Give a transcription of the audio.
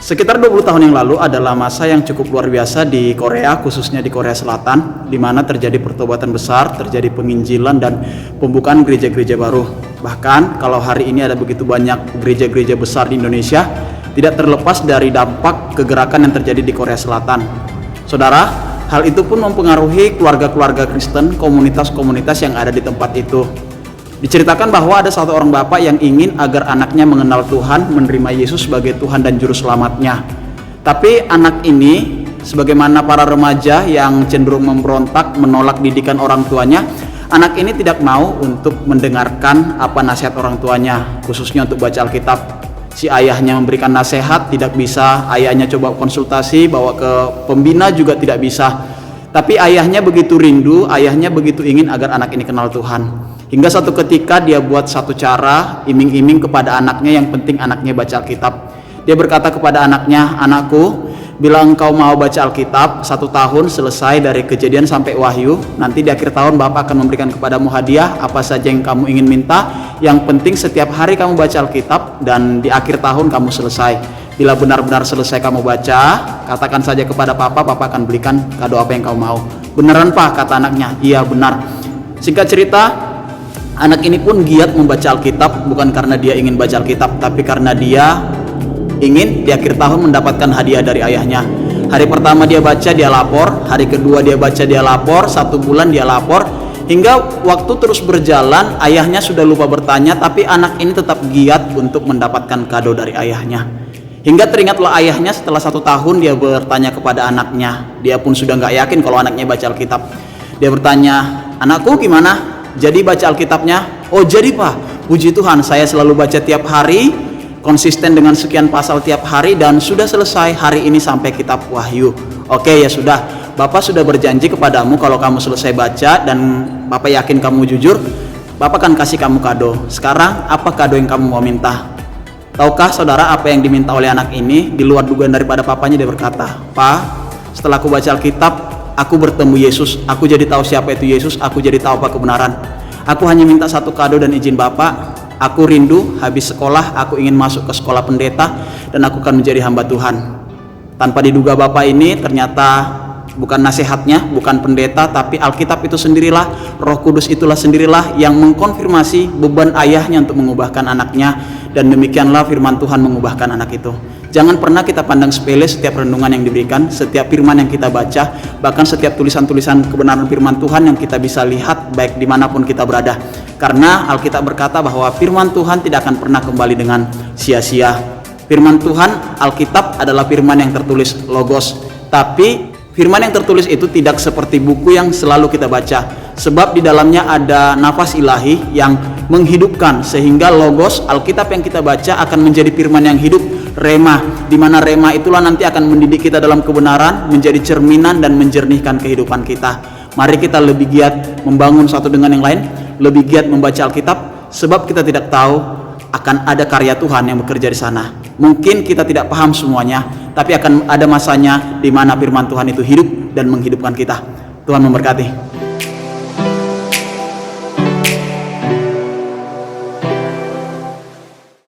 Sekitar 20 tahun yang lalu adalah masa yang cukup luar biasa di Korea, khususnya di Korea Selatan, di mana terjadi pertobatan besar, terjadi penginjilan dan pembukaan gereja-gereja baru. Bahkan kalau hari ini ada begitu banyak gereja-gereja besar di Indonesia, tidak terlepas dari dampak kegerakan yang terjadi di Korea Selatan. Saudara, hal itu pun mempengaruhi keluarga-keluarga Kristen, komunitas-komunitas yang ada di tempat itu. Diceritakan bahwa ada satu orang bapak yang ingin agar anaknya mengenal Tuhan, menerima Yesus sebagai Tuhan dan Juru Selamatnya. Tapi anak ini, sebagaimana para remaja yang cenderung memberontak, menolak didikan orang tuanya, anak ini tidak mau untuk mendengarkan apa nasihat orang tuanya, khususnya untuk baca Alkitab. Si ayahnya memberikan nasihat, tidak bisa. Ayahnya coba konsultasi, bawa ke pembina juga tidak bisa. Tapi ayahnya begitu rindu, ayahnya begitu ingin agar anak ini kenal Tuhan. Hingga satu ketika dia buat satu cara, iming-iming kepada anaknya, yang penting anaknya baca Alkitab. Dia berkata kepada anaknya, "Anakku, bila engkau mau baca Alkitab 1 tahun selesai dari Kejadian sampai Wahyu, nanti di akhir tahun Bapak akan memberikan kepadamu hadiah apa saja yang kamu ingin minta. Yang penting setiap hari kamu baca Alkitab dan di akhir tahun kamu selesai. Bila benar-benar selesai kamu baca, katakan saja kepada Papa, Papa akan belikan kado apa yang kamu mau." "Beneran Pak?" kata anaknya. "Iya benar." Singkat cerita, anak ini pun giat membaca Alkitab, bukan karena dia ingin baca Alkitab, tapi karena dia ingin di akhir tahun mendapatkan hadiah dari ayahnya. Hari pertama dia baca, dia lapor. Hari kedua dia baca, dia lapor. 1 bulan dia lapor. Hingga waktu terus berjalan, ayahnya sudah lupa bertanya, tapi anak ini tetap giat untuk mendapatkan kado dari ayahnya. Hingga teringatlah ayahnya setelah 1 tahun dia bertanya kepada anaknya. Dia pun sudah nggak yakin kalau anaknya baca Alkitab. Dia bertanya, "Anakku gimana? Jadi baca Alkitabnya?" "Oh jadi Pak, puji Tuhan, saya selalu baca tiap hari, konsisten dengan sekian pasal tiap hari, dan sudah selesai hari ini sampai kitab Wahyu." "Oke ya sudah, Bapak sudah berjanji kepadamu kalau kamu selesai baca dan Bapak yakin kamu jujur, Bapak akan kasih kamu kado. Sekarang apa kado yang kamu mau minta?" Tahukah saudara apa yang diminta oleh anak ini? Di luar dugaan daripada papanya, dia berkata, "Pak, setelah aku baca Alkitab, aku bertemu Yesus, aku jadi tahu siapa itu Yesus, aku jadi tahu apa kebenaran. Aku hanya minta satu kado dan izin Bapak. Aku rindu habis sekolah, aku ingin masuk ke sekolah pendeta dan aku akan menjadi hamba Tuhan." Tanpa diduga Bapak ini ternyata bukan nasihatnya, bukan pendeta, tapi Alkitab itu sendirilah, Roh Kudus itulah sendirilah yang mengkonfirmasi beban ayahnya untuk mengubahkan anaknya, dan demikianlah firman Tuhan mengubahkan anak itu. Jangan pernah kita pandang sepele setiap renungan yang diberikan, setiap firman yang kita baca, bahkan setiap tulisan-tulisan kebenaran firman Tuhan yang kita bisa lihat baik dimanapun kita berada. Karena Alkitab berkata bahwa firman Tuhan tidak akan pernah kembali dengan sia-sia. Firman Tuhan, Alkitab adalah firman yang tertulis logos. Tapi firman yang tertulis itu tidak seperti buku yang selalu kita baca. Sebab di dalamnya ada nafas ilahi yang menghidupkan, sehingga logos Alkitab yang kita baca akan menjadi firman yang hidup, rema, di mana rema itulah nanti akan mendidik kita dalam kebenaran, menjadi cerminan dan menjernihkan kehidupan kita. Mari kita lebih giat membangun satu dengan yang lain, lebih giat membaca Alkitab, sebab kita tidak tahu akan ada karya Tuhan yang bekerja di sana. Mungkin kita tidak paham semuanya, tapi akan ada masanya di mana firman Tuhan itu hidup dan menghidupkan kita. Tuhan memberkati.